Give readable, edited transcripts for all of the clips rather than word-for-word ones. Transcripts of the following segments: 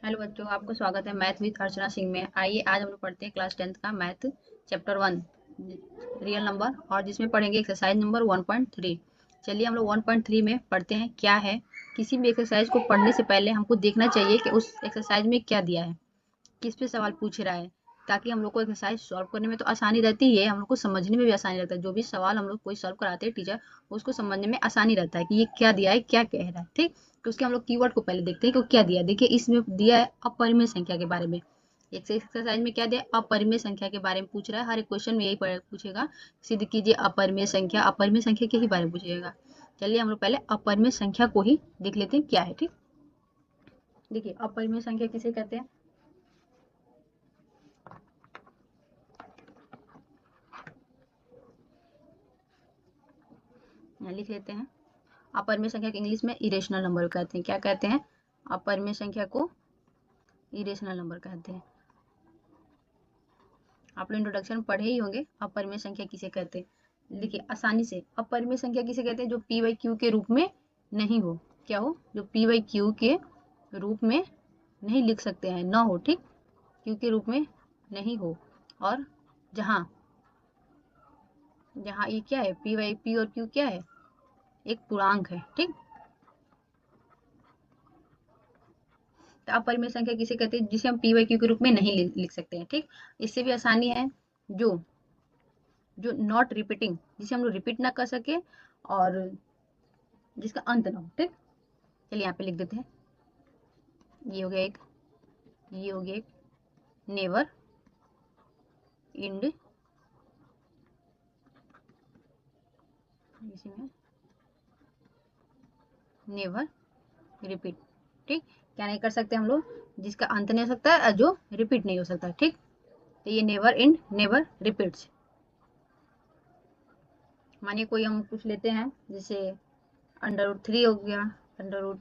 Hello बच्चों, आपका स्वागत है मैथ विद अर्चना सिंह में। आइए आज हम लोग पढ़ते हैं क्लास 10th का मैथ चैप्टर 1 रियल नंबर, और जिसमें पढ़ेंगे एक्सरसाइज नंबर 1.3। चलिए हम लोग 1.3 में पढ़ते हैं क्या है। किसी भी एक्सरसाइज को पढ़ने से पहले हमको देखना चाहिए कि उस एक्सरसाइज में क्या दिया है, किस पे सवाल पूछ रहा है, ताकि हम लोग को एक्सरसाइज सॉल्व करने में तो आसानी रहती है, हम लोग को समझने में भी आसानी रहता है। जो भी सवाल हम लोग कोई सॉल्व कराते हैं टीचर, उसको समझने में आसानी रहता है कि ये क्या दिया है, क्या कह रहा है। ठीक, तो उसके हम लोग कीवर्ड को पहले देखते हैं कि वो क्या दिया है। देखिए इसमें दिया है अपरिमेय संख्या के बारे में। एक से एक्सरसाइज में क्या दिया है, अपरिमेय संख्या के बारे में पूछ रहा है। हर एक क्वेश्चन में यही पूछेगा, सिद्ध कीजिए अपरिमेय संख्या। अपरिमेय संख्या के ही बारे में पूछेगा। चलिए हम लोग पहले अपरिमेय संख्या को ही देख लेते हैं क्या है। ठीक, देखिए अपरिमेय संख्या किसे कहते हैं। यहाँ लिख लेते हैं। अपरिमेय संख्या को इंग्लिश में इरेशनल नंबर कहते हैं। क्या कहते हैं? अपरिमेय संख्या को इरेशनल नंबर कहते हैं। आप लोग इंट्रोडक्शन पढ़े ही होंगे, अपरिमेय संख्या किसे कहते हैं। देखिए आसानी से, अपरिमेय संख्या किसे कहते हैं? जो पी बाई क्यू के रूप में नहीं हो। क्या हो? जो पी बाई क्यू के रूप में नहीं लिख सकते हैं, ना हो। ठीक, क्यू के रूप में नहीं हो, और जहाँ जहाँ ये क्या है, पी बाई पी और क्यू क्या है, एक पूर्णांक है। ठीक, तो अपरिमेय संख्या किसे कहते हैं? जिसे हम पी वाई क्यू के रूप में नहीं लिख सकते हैं। ठीक, इससे भी आसानी है। जो जो नॉट रिपीटिंग, जिसे हम लोग रिपीट ना कर सके और जिसका अंत ना हो। ठीक, चलिए यहाँ पे लिख देते हैं। ये हो गया एक, ये हो गया एक, नेवर इंड, इसी में नेवर रिपीट। ठीक, क्या नहीं कर सकते हम लोग? जिसका अंत नहीं हो सकता है और जो रिपीट नहीं हो सकता। ठीक, तो ये नेवर इंड नेवर रिपीट्स। मानिए कोई हम कुछ लेते हैं, जैसे अंडर रूट 3 हो गया। अंडर रूट,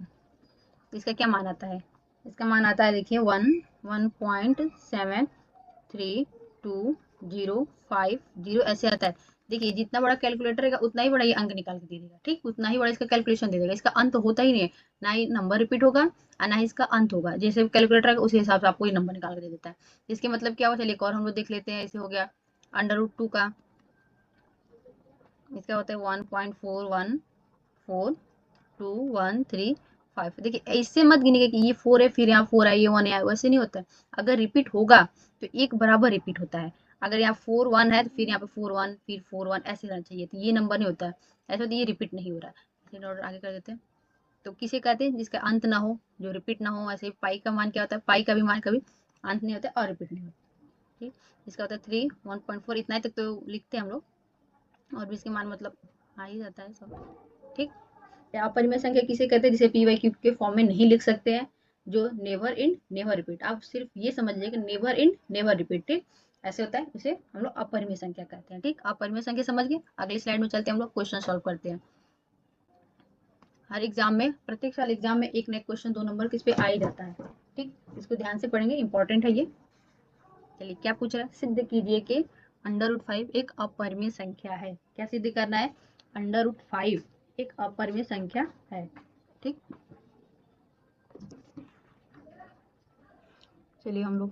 इसका क्या मान आता है? इसका मान आता है, देखिए 1.732050 ऐसे आता है। देखिए जितना बड़ा कैलकुलेटर रहेगा उतना ही बड़ा ये अंक निकाल के दे देगा। ठीक, उतना ही बड़ा इसका कैलकुलेशन दे देगा। इसका अंत होता ही नहीं है, ना ही नंबर रिपीट होगा और ना ही इसका अंत होगा। जैसे कैलकुलेटर है उसी हिसाब से आपको ये नंबर निकाल के दे देता है। इसके मतलब क्या हुआ? चलिए एक और हम लोग देख लेते हैं। ऐसे हो गया अंडर रूट 2 का, इसका होता है 1.414213 देखिए इससे मत गिनिए कि ये 4 है फिर यहाँ 4 आई, ये 1 है, वैसे नहीं होता है। अगर रिपीट होगा तो एक बराबर रिपीट होता है। अगर यहाँ 4 1 है तो फिर यहाँ पे 4 1 फिर 4 1 ऐसे रहना चाहिए, तो ये नंबर नहीं होता है। ऐसे होता है ये रिपीट नहीं हो रहा है। चलिए और आगे कर देते हैं। तो किसे कहते हैं? जिसका अंत ना हो, जो रिपीट ना हो। ऐसे पाई का मान क्या होता है? पाई का भी मान कभी अंत नहीं होता है और रिपीट नहीं होता। ठीक, इसका होता है 3 1.4, इतना ही तक तो लिखते हैं हम लोग, और भी इसके मान मतलब आ ही जाता है सब। ठीक, या अपरिमेय संख्या किसे कहते हैं? जिसे पी वाई क्यू के फॉर्म में नहीं लिख सकते हैं, जो नेवर इंड नेवर रिपीट। आप सिर्फ ये समझ लीजिए कि नेवर इंड नेवर रिपीट। ठीक, ऐसे होता है, इसे हम लोग अपरिमेय संख्या कहते हैं। ठीक, अपरिमेय संख्या समझ गए। अगली स्लाइड में चलते हैं, हम लोग क्वेश्चन सॉल्व करते हैं। हर एग्जाम में, प्रत्येक साल एग्जाम में एक ना एक क्वेश्चन 2 नंबर किस पे आ ही जाता है। ठीक, इसको ध्यान से पढ़ेंगे, इंपॉर्टेंट है ये। चलिए क्या पूछ रहा है? सिद्ध कीजिए कि अंडर रूट 5 एक अपरिमेय संख्या है। क्या सिद्ध करना है? अंडर रूट 5 एक अपरिमेय संख्या है। ठीक, चलिए हम लोग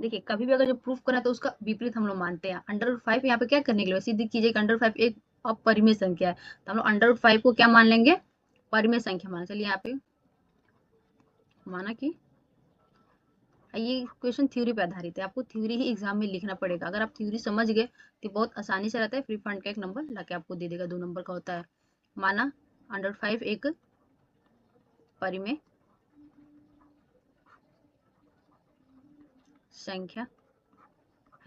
देखिए, कभी भी अगर जो प्रूफ करा तो उसका विपरीत हम लोग मानते हैं। अंडर रूट 5 यहाँ पे क्या करने के लिए? सिद्ध कीजिए कि अंडर 5 एक अपरिमेय संख्या है, तो हम लोग अंडर रूट 5 को क्या मान लेंगे? परिमेय संख्या मान। चलिए यहाँ पे माना कि ये क्वेश्चन थ्योरी पे आधारित है। आपको थ्योरी ही एग्जाम में लिखना पड़ेगा। अगर आप थ्योरी समझ गए तो बहुत आसानी से रहता है, फ्री फंड का एक नंबर लाके आपको दे देगा। 2 नंबर का होता है। माना अंडर 5 एक परिमेय संख्या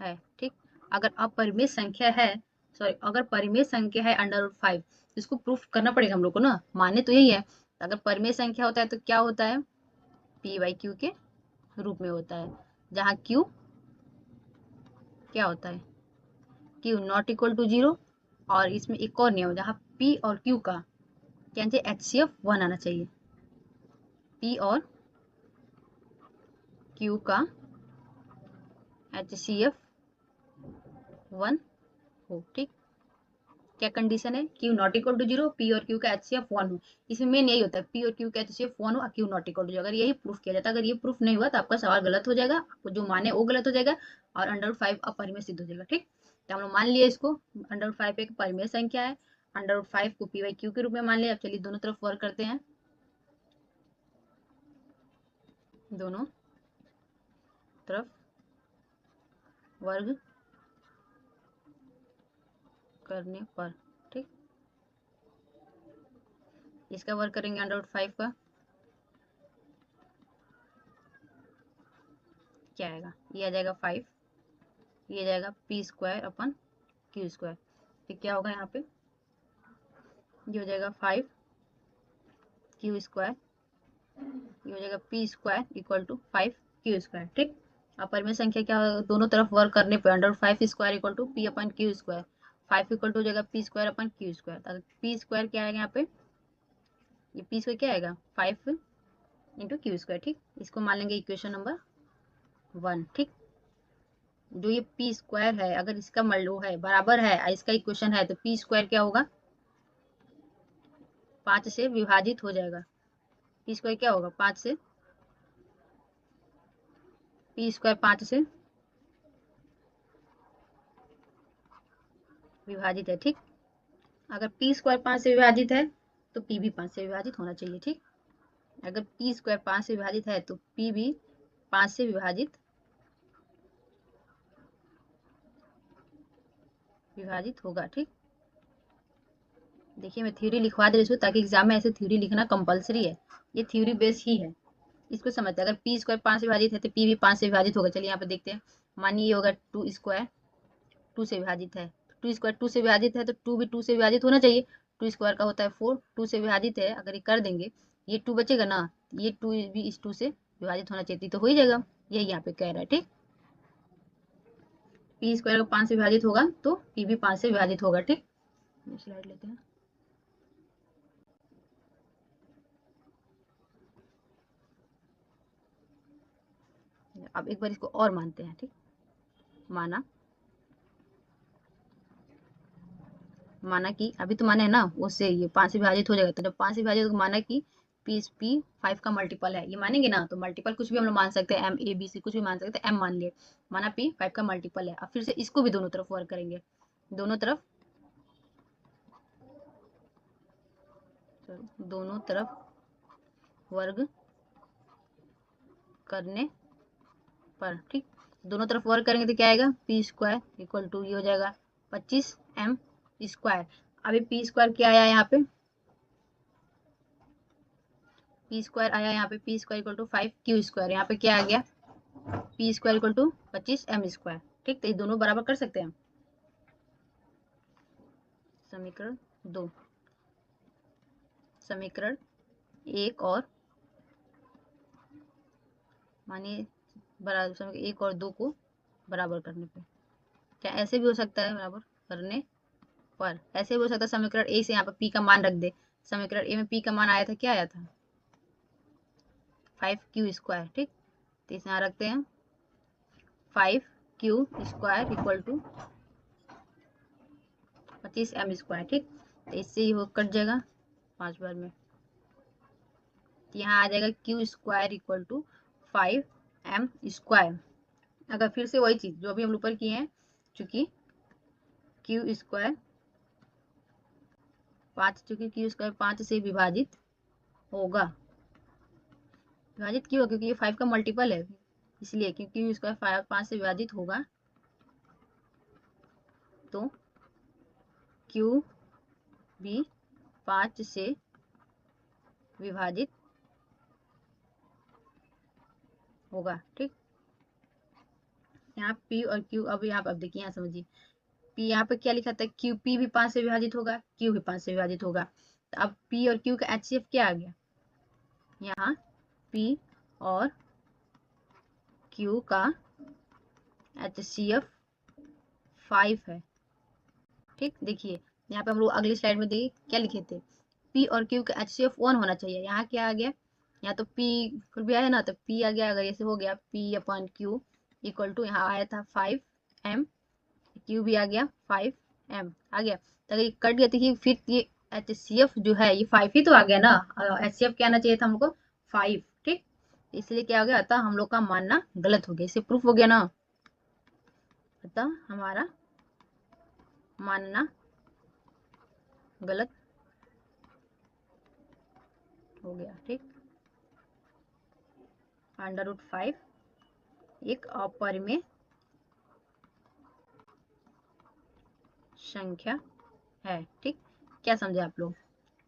है। ठीक, अगर अपरिमेय संख्या है, सॉरी अगर परिमेय संख्या है अंडर रूट 5, इसको प्रूफ करना पड़ेगा हम लोग को ना। माने तो यही है। अगर परिमेय संख्या होता है तो क्या होता है? पी बाई क्यू के रूप में होता है, जहाँ क्यू क्या होता है? Q not equal to 0। और इसमें एक और नियम, जहाँ पी और क्यू का क्या चाहिए? HCF 1 आना चाहिए। पी और क्यू का HCF 1 हो। ठीक, क्या कंडीशन है, Q not equal to 0, P और क्यू का एचसीएफ 1 हो। इसमें मेन यही होता है, पी और क्यू का एचसीएफ 1 हो और क्यू नॉट इक्वल टू 0। अगर यही प्रूफ किया जाता है, अगर ये प्रूफ नहीं हुआ तो आपका सवाल गलत हो जाएगा, आपको जो माने वो गलत हो जाएगा और अंडर रूट 5 अपरिमेय सिद्ध हो जाएगा। ठीक, तो हम लोग मान लिए इसको, अंडर रूट 5 एक परिमेय संख्या है, अंडर रूट 5 को पी बाई क्यू के रूप में मान लिया। अब चलिए दोनों तरफ वर्क करते हैं, दोनों तरफ वर्ग करने पर। ठीक, इसका वर्क करेंगे अंडर रूट 5 का, क्या आएगा, ये आ जाएगा 5, ये आ जाएगा P square upon Q square. फिर क्या होगा यहाँ पे, ये हो जाएगा 5 क्यू स्क्वायर, ये हो जाएगा P square equal to 5 Q square. ठीक, अपरिमेय संख्या क्या होगा, दोनों तरफ वर्क करने पर under root 5 square equal to P upon Q square, 5 equal to हो जाएगा P square upon Q square. अगर पी स्क्वायर क्या आएगा यहाँ पे, ये पी स्क्वायर क्या आएगा 5 इंटू क्यू स्क्वायर। ठीक, इसको मान लेंगे इक्वेशन नंबर 1। ठीक, जो ये पी स्क्वायर है अगर इसका वो है बराबर है इसका इक्वेशन है, तो पी स्क्वायर क्या होगा 5 से विभाजित हो जाएगा। पी स्क्वायर क्या होगा 5 से, पी स्क्वायर 5 से विभाजित है। ठीक, अगर पी स्क्वायर 5 से विभाजित है तो पी भी 5 से विभाजित होना चाहिए। ठीक, अगर पी स्क्वायर 5 से विभाजित है तो पी भी 5 से विभाजित होगा। ठीक, देखिए मैं थ्योरी लिखवा दे रही हूँ ताकि एग्जाम में ऐसे थ्योरी लिखना कंपलसरी है, ये थ्योरी बेस ही है, इसको समझते हैं। अगर पी स्क्वायर 5 से विभाजित है तो पी भी 5 से विभाजित होगा। चलिए यहाँ पे देखते हैं, मानिए ये होगा 2 स्क्वायर 2 से विभाजित है, 2 स्क्वायर 2 से विभाजित है तो 2 भी 2 से विभाजित होना चाहिए। 2 स्क्वायर का होता है 4, 2 से विभाजित है, अगर ये कर देंगे ये 2 बचेगा ना, ये 2 भी इस 2 से विभाजित होना चाहिए, तो हो ही जाएगा, यही यहाँ पे कह रहा है। ठीक, पी स्क्वायर 5 से विभाजित होगा तो पी भी 5 से विभाजित होगा। ठीक, स्लाइड लेते हैं, अब एक बार इसको और मानते हैं। ठीक, माना माना कि अभी तो माने है ना, उससे ये 5 से विभाजित हो जाएगा, तो जब 5 से विभाजित होगा माना कि पी 5 का मल्टीपल है, ये मानेंगे ना, तो मल्टीपल कुछ भी हम लोग मान सकते हैं, एम ए बी सी कुछ भी मान सकते हैं, एम मान लिए, माना पी 5 का मल्टीपल है। अब फिर से इसको भी दोनों तरफ वर्क करेंगे, दोनों तरफ वर्ग करने पर। ठीक, दोनों तरफ वर्क करेंगे तो क्या आएगा, पी स्क्वायर इक्वल टू ये हो जाएगा 25 एम स्क्वायर। अभी पी स्क्वायर क्या आया यहाँ पे, पी स्क्वायर आया यहाँ पे, P square equal to 5 Q square, यहाँ पे क्या आ गया P square equal to 25 M square. ठीक, तो ये दोनों बराबर कर सकते हैं। समीकरण 2, समीकरण 1 और मानिए बराबर, समीकरण 1 और 2 को बराबर करने पे, क्या ऐसे भी हो सकता है बराबर करने पर, ऐसे भी हो सकता है समीकरण ए से यहाँ पे पी का मान रख दे। समीकरण ए में पी का मान आया था, क्या आया था 5 क्यू स्क्वायर। ठीक, तो इसे यहाँ रखते हैं 5 Q square equal to 25 M square. ठीक, तो इससे ही हो कट जाएगा 5 बार में, यहाँ आ जाएगा Q square equal to 5 M square. अगर फिर से वही चीज जो अभी हम ऊपर किए हैं, चूंकि क्यू स्क्वायर 5, चूंकि क्यू स्क्वायर 5 से विभाजित होगा, विभाजित क्यों, क्योंकि ये 5 का मल्टीपल है, इसलिए क्योंकि क्यू स्क्वायर 5 से विभाजित होगा तो क्यू भी 5 से विभाजित होगा। ठीक, यहाँ पी और क्यू, अब यहाँ पर अब देखिए, यहाँ समझिए, पी यहाँ पे क्या लिखा था, क्यू पी भी 5 से विभाजित होगा, क्यू भी 5 से विभाजित होगा, तो अब पी और क्यू का एचसीएफ क्या आ गया, यहाँ पी और क्यू का एचसीएफ 5 है। ठीक, देखिए यहाँ पे हम लोग अगली स्लाइड में देखिए क्या लिखे थे, पी और क्यू का एचसीएफ 1 होना चाहिए, यहाँ क्या आ गया, यहाँ तो पी कुछ भी आया ना, तो पी आ गया, अगर ऐसे हो गया P upon Q equal to यहाँ आया था 5 एम, क्यू भी आ गया 5 एम आ गया। तो अगर ये कट गया तो ये फिर ये HCF जो है ये 5 ही तो आ गया ना। HCF क्या आना चाहिए था हमको 5, ठीक। इसलिए क्या हो गया, अतः हम लोग का मानना गलत हो गया। इससे प्रूफ हो गया ना, अतः हमारा मानना गलत हो गया, ठीक। √5 एक अपरिमेय संख्या है, ठीक। क्या समझे आप लोग?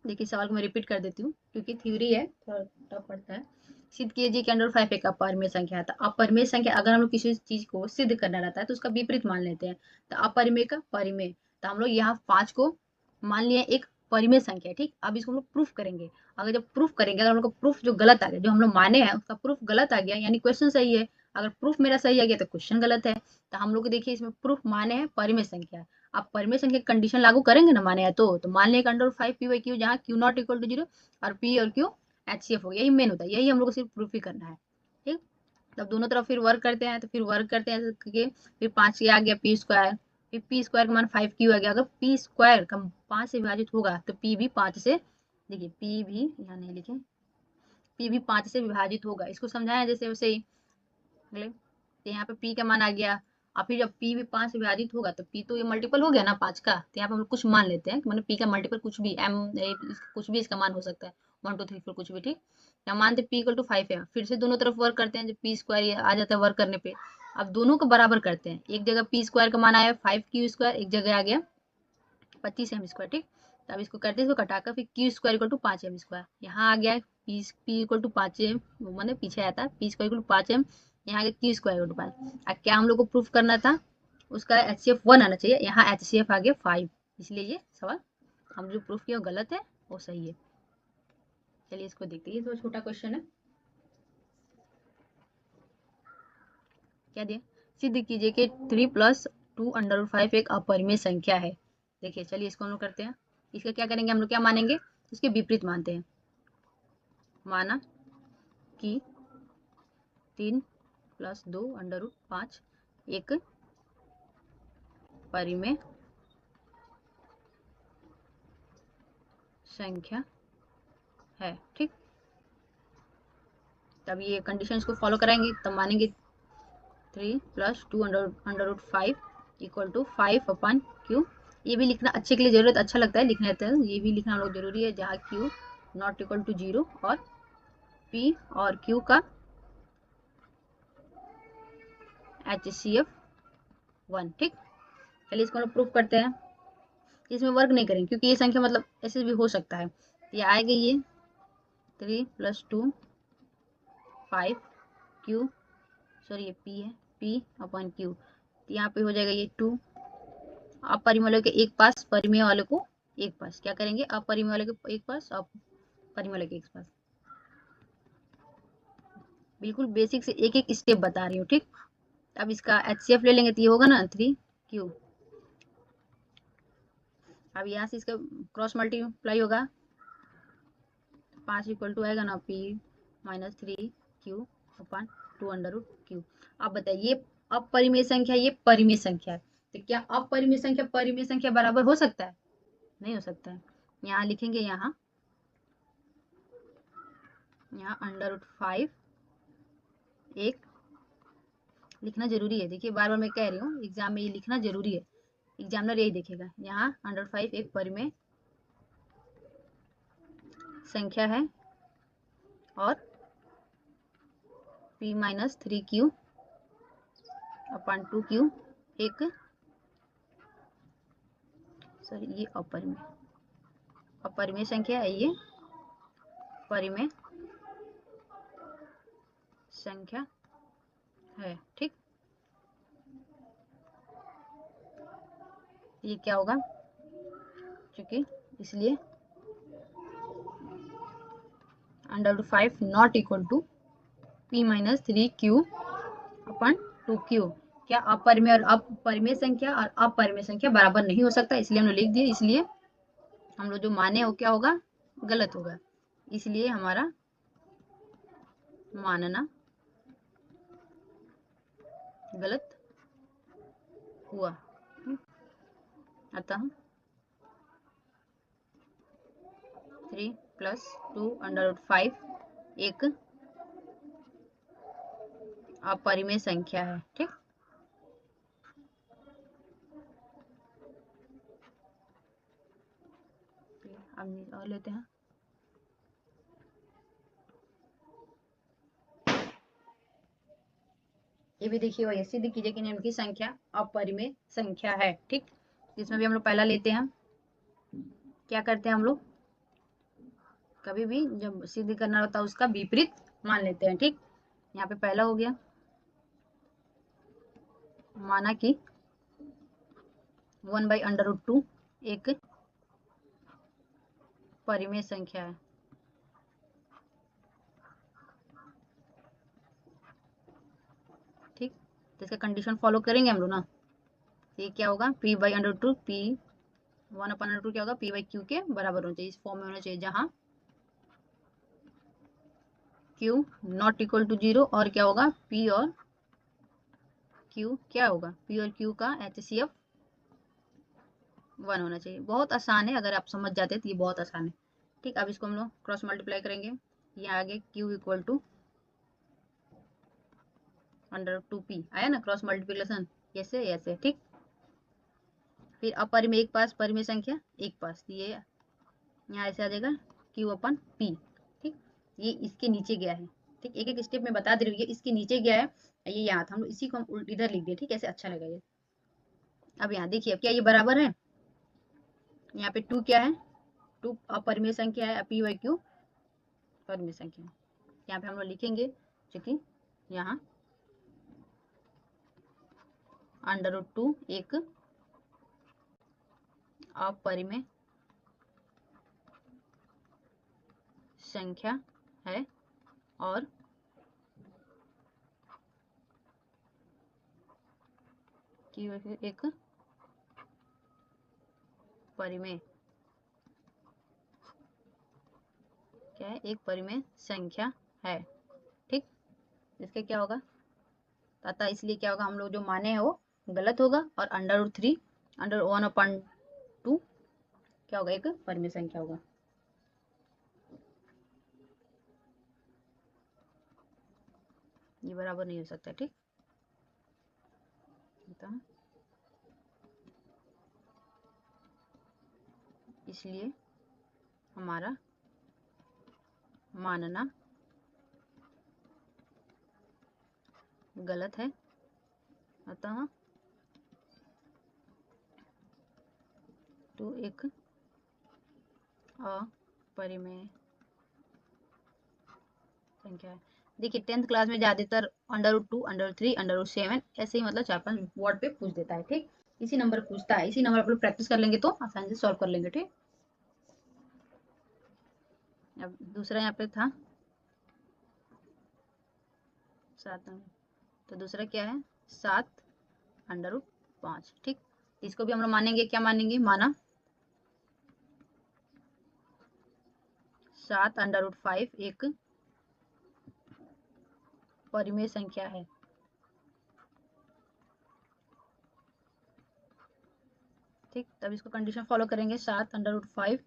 देखिए सवाल को मैं रिपीट कर देती हूँ क्योंकि थ्योरी है, थोड़ा टफ पड़ता है। सिद्ध कीजिए कि √5 एक अपरिमेय संख्या है। तो अपरिमेय संख्या अगर हम लोग किसी चीज को सिद्ध करना रहता है तो उसका विपरीत मान लेते हैं। तो अपरिमेय का परिमेय, तो हम लोग यहाँ 5 को मान लिया एक परिमेय संख्या, ठीक। अब इसको हम लोग प्रूफ करेंगे। अगर जब प्रूफ करेंगे, अगर हम लोग का प्रूफ जो गलत आ गया, जो हम लोग माने हैं उसका प्रूफ गलत आ गया, यानी क्वेश्चन सही है। अगर प्रूफ मेरा सही आ गया तो क्वेश्चन गलत है। तो हम लोग देखिए इसमें प्रूफ माने हैं परिमेय संख्या। आप परिमेय संख्या की कंडीशन लागू करेंगे ना माने, तो मान लें √5 p/q जहाँ q नॉट इक्वल टू 0 और p और q HCF हो गया। यही मेन होता है, यही हम लोग को सिर्फ प्रूफ ही करना है, ठीक। तब दोनों तरफ फिर वर्क करते हैं, तो फिर वर्क करते हैं करके फिर 5 के आ गया p², फिर p² का मान 5q आ गया। अगर p² का 5 से विभाजित होगा तो p भी 5 से, देखिए p भी यहाँ नहीं लिखे, p भी 5 से विभाजित होगा। इसको समझाया जैसे वैसे ही अगले। तो यहाँ पे p का मान आ गया। और फिर जब p भी 5 से विभाजित होगा तो p तो ये मल्टीपल हो गया ना 5 का। तो यहाँ पे हम लोग कुछ मान लेते हैं, मतलब p का मल्टीपल कुछ भी m कुछ भी इसका मान हो सकता है, 1 2 3 4 कुछ भी, ठीक। यहाँ मानते p = 5 है। फिर से दोनों तरफ वर्क करते हैं, जब p² ये आ जाता है वर्क करने पे। अब दोनों को बराबर करते हैं। एक जगह p² का मान आया 5q², एक जगह आ गया 25m², ठीक। तो अब इसको करते हैं, इसको कटाकर फिर q² = 5m²। यहाँ आ गया p = 5m, मैंने पीछे आया था p² = 5m, यहाँ आ गया q² = 5। अब क्या हम लोग को प्रूफ करना था, उसका HCF 1 आना चाहिए। यहाँ HCF आ गया 5, इसलिए ये सवाल हम जो प्रूफ किया वो गलत है, वो सही है। चलिए इसको देखते हैं, ये तो छोटा क्वेश्चन है। क्या दिया, सिद्ध कीजिए कि 3 + 2 √5 एक अपरिमेय संख्या है। देखिए चलिए इसको हम लोग करते हैं। इसका क्या करेंगे, हम लोग क्या मानेंगे, उसके विपरीत मानते हैं। माना कि 3 + 2 √5 एक परिमेय संख्या है, ठीक। तब ये कंडीशंस को फॉलो कराएंगे, तब मानेंगे 3 + 2 √5 = 5/q। ये भी लिखना अच्छे के लिए जरूरत, अच्छा लगता है लिखने तो ये भी लिखना हम लोग जरूरी है, जहाँ q नॉट इक्वल टू 0 और p और q का HCF 1, ठीक। चलिए इसको हम लोग प्रूफ करते हैं। इसमें वर्क नहीं करेंगे क्योंकि ये संख्या मतलब ऐसे भी हो सकता है। ये आएगा ये 3 + 2 5q, सॉरी ये p है, p/q। यहाँ पे हो जाएगा ये 2। अपरिमेय वाले के एक पास, परिमेय वाले को एक पास, क्या करेंगे, अपरिमेय वाले के एक पास और परिमेय वाले के एक पास। बिल्कुल बेसिक से एक एक स्टेप बता रही हूँ, ठीक। अब इसका HCF ले लेंगे तो ये होगा ना 3q। अब यहाँ से इसका क्रॉस मल्टीप्लाई होगा, 5 = आएगा ना p - 3q/2 अब बताइए ये अपरिमेय संख्या, ये परिमेय संख्या है, तो क्या अपरिमेय संख्या परिमेय संख्या बराबर हो सकता है? नहीं हो सकता है। यहाँ लिखेंगे, यहाँ √5 एक लिखना जरूरी है। देखिए बार बार मैं कह रही हूँ, एग्जाम में ये लिखना जरूरी है, एग्जामिनर यही देखेगा। यहाँ √5 एक परिमेय संख्या है और p - 3q/2q एक, सॉरी ये अपरिमेय संख्या है, ये परिमेय संख्या है, ठीक। ये क्या होगा, क्योंकि इसलिए √5 not equal to p - 3q/2q। क्या अपरिमेय और अपरिमेय संख्या और अपरिमेय संख्या बराबर नहीं हो सकता, इसलिए हमने लिख दिया। इसलिए हम लोग जो माने वो क्या होगा, गलत होगा। इसलिए हमारा मानना गलत हुआ। अतः 3 प्लस 2 √5 एक अपरिमेय संख्या है। ठीक, अब और लेते हैं। ये भी देखिए, वही सिद्ध कीजिए कि निम्न की संख्या अपरिमेय संख्या है। ठीक, जिसमें भी हम लोग पहला लेते हैं, क्या करते हैं हम लोग, कभी भी जब सिद्ध करना होता है उसका विपरीत मान लेते हैं। ठीक, यहाँ पे पहला हो गया, माना कि 1/√2 एक परिमेय संख्या है। ठीक, तो इसका कंडीशन फॉलो करेंगे हम लोग ना। ये क्या होगा, p/√2 p 1/√2 क्या होगा, p/q के बराबर होना चाहिए, इस फॉर्म में होना चाहिए जहां q नॉट इक्वल टू 0 और क्या होगा, p और q क्या होगा, p और q का HCF 1 होना चाहिए। बहुत आसान है, अगर आप समझ जाते हैं तो ये बहुत आसान है। ठीक, अब इसको हम लोग क्रॉस मल्टीप्लाई करेंगे। ये आगे q इक्वल टू √2p आया ना, क्रॉस मल्टीप्लिकेशन ऐसे ऐसे। ठीक, फिर अपरिमेय एक पास, परिमेय संख्या एक पास, ये यहाँ ऐसे आ जाएगा q/p। ठीक, ये इसके नीचे गया है। ठीक, एक एक स्टेप में बता दे रही हूँ, ये इसके नीचे गया है, ये यहाँ था, हम लोग इसी को हम इधर लिख दिए। ठीक, ऐसे अच्छा लगेगा ये। अब यहाँ देखिए, अब क्या ये बराबर है, यहाँ पे 2 क्या है, 2 अपरिमेय संख्या है, p/q परिमेय संख्या। यहाँ पे हम लोग लिखेंगे क्योंकि यहाँ √2 एक अपरिमेय संख्या है और q एक परिमेय क्या है, एक परिमेय संख्या है। ठीक, इसके क्या होगा, तथा इसलिए क्या होगा, हम लोग जो माने हैं वो गलत होगा, और √3 √1/2 क्या होगा, एक परिमेय संख्या होगा। ये बराबर नहीं हो सकता। ठीक, इसलिए हमारा मानना गलत है, अतः 2 एक अपरिमेय संख्या है। देखिए 10th क्लास में ज्यादातर √2 √3 √7 ऐसे ही मतलब 4-5 वर्ड पे पूछ देता है। ठीक, इसी नंबर पूछता है, इसी नंबर पर प्रैक्टिस कर लेंगे तो आसानी से सॉल्व कर लेंगे। ठीक, अब दूसरा यहाँ पे था 7, तो दूसरा क्या है 7√5। ठीक, इसको भी हम लोग मानेंगे, क्या मानेंगे, माना 7√5 एक परिमेय संख्या है। ठीक, तब इसको कंडीशन फॉलो करेंगे, 7√5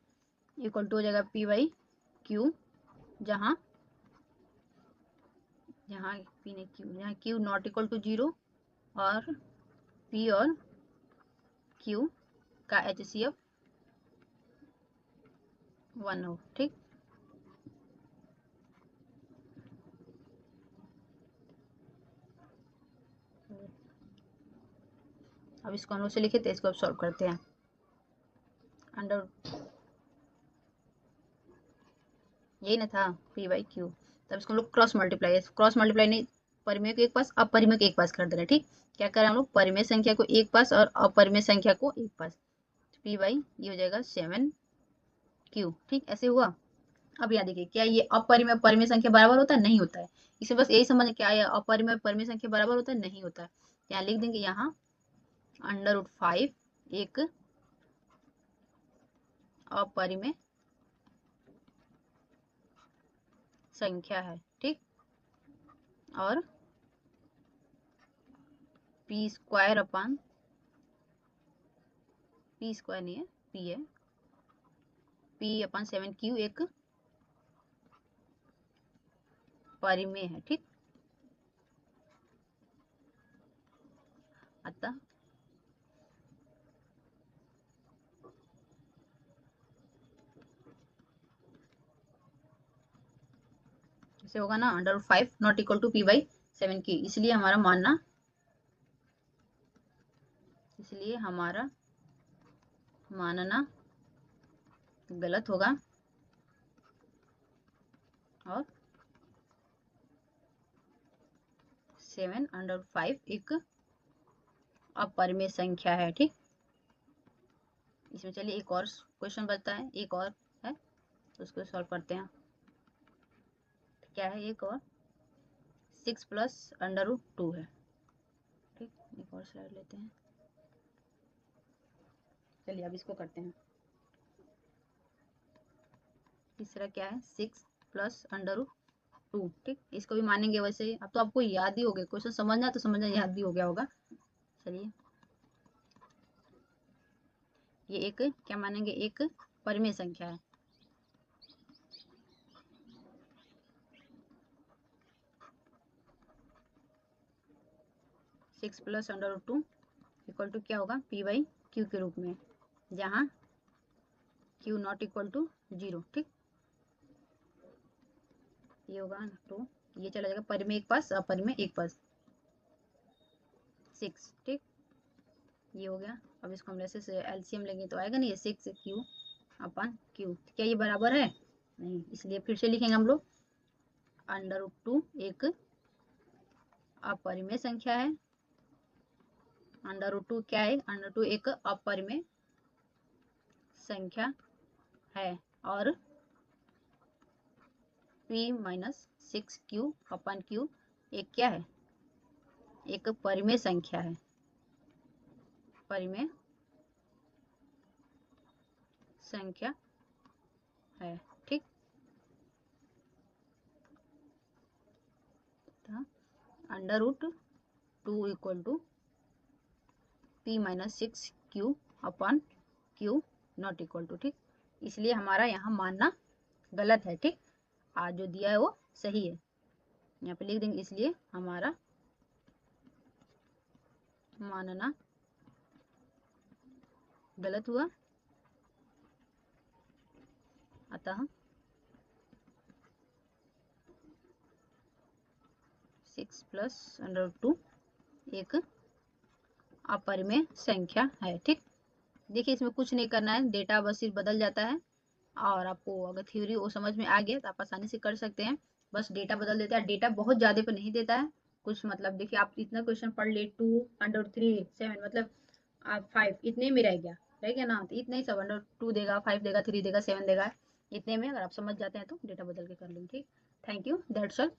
इक्वल टू हो जाएगा p/q, जहाँ यहाँ p ने q, यहाँ q नॉट इक्वल टू 0 और p और q का HCF 1 हो। ठीक, अब इसको हम लोग से लिखे थे, इसको अब सॉल्व करते हैं। अंडर यही ना था p/q, तब इसको हम लोग क्रॉस मल्टीप्लाई नहीं, परिमेय को एक पास, अपरिमेय को एक पास कर दे रहे हैं। ठीक, क्या करें हम लोग, परिमेय संख्या को एक पास और अपरिमेय संख्या को एक पास, ये हो जाएगा 7q। ठीक, ऐसे हुआ। अब यहाँ देखिए, क्या ये अपरिमेय परिमेय संख्या बराबर होता है, नहीं होता है। इसे बस यही समझ, क्या ये अपरिमेय परिमेय संख्या बराबर होता है, नहीं होता है। यहाँ लिख देंगे, यहाँ √5 एक अपरिमेय संख्या है। ठीक, और p² पी स्क्वायर नहीं है, पी है, पी अपन 7q एक परिमेय है, ठीक। अतः ऐसे होगा ना, √5 नॉट इक्वल टू p/7q, इसलिए हमारा मानना गलत होगा और 7/5 एक अपरिमेय संख्या है, ठीक। इसमें चलिए एक और क्वेश्चन बचता है, एक और है, तो उसको सॉल्व करते हैं। क्या है एक और, 6 + √2 है, ठीक। एक और स्लाइड लेते हैं, चलिए अब इसको करते हैं। तीसरा क्या है, 6 + √2, ठीक। इसको भी मानेंगे वैसे ही, अब तो आपको याद ही हो गया, क्वेश्चन समझना तो समझना, याद भी हो गया होगा। चलिए ये एक क्या मानेंगे, एक परिमेय संख्या है। सिक्स + √2 इक्वल टू क्या होगा, p/q के रूप में, जहाँ q नॉट इक्वल टू 0, ठीक। ये होगा 2, ये चला जाएगा परिमेय एक पास, अपरिमेय एक पास, 6, ठीक। ये हो गया। अब इसको हम ऐसे से एलसीएम लेंगे तो आएगा नहीं, ये 6q/q, क्या ये बराबर है, नहीं, इसलिए फिर से लिखेंगे हम लोग, √2 एक अपरिमेय संख्या है, √2 क्या है, √2 एक अपरिमेय संख्या है, और p-6q/q एक क्या है, एक परिमेय संख्या है, परिमेय संख्या है, ठीक। √2 इक्वल टू p-6q/q नॉट इक्वल टू, ठीक। इसलिए हमारा यहाँ मानना गलत है, ठीक। आज जो दिया है वो सही है, यहाँ पे लिख देंगे, इसलिए हमारा मानना गलत हुआ, अतः 6 + √2 एक अपरिमेय संख्या है, ठीक। देखिए इसमें कुछ नहीं करना है, डेटा बस सिर्फ बदल जाता है, और आपको अगर थ्योरी वो समझ में आ गया तो आप आसानी से कर सकते हैं। बस डेटा बदल देता है, डेटा बहुत ज़्यादा पे नहीं देता है कुछ, मतलब देखिए आप इतना क्वेश्चन पढ़ ले, 2 √3 7, मतलब आप 5 इतने में रह गया ना, तो इतने ही सब, √2 देगा, 5 देगा, 3 देगा, 7 देगा, इतने में अगर आप समझ जाते हैं तो डेटा बदल के कर लेंगे, ठीक। Thank you, that's all.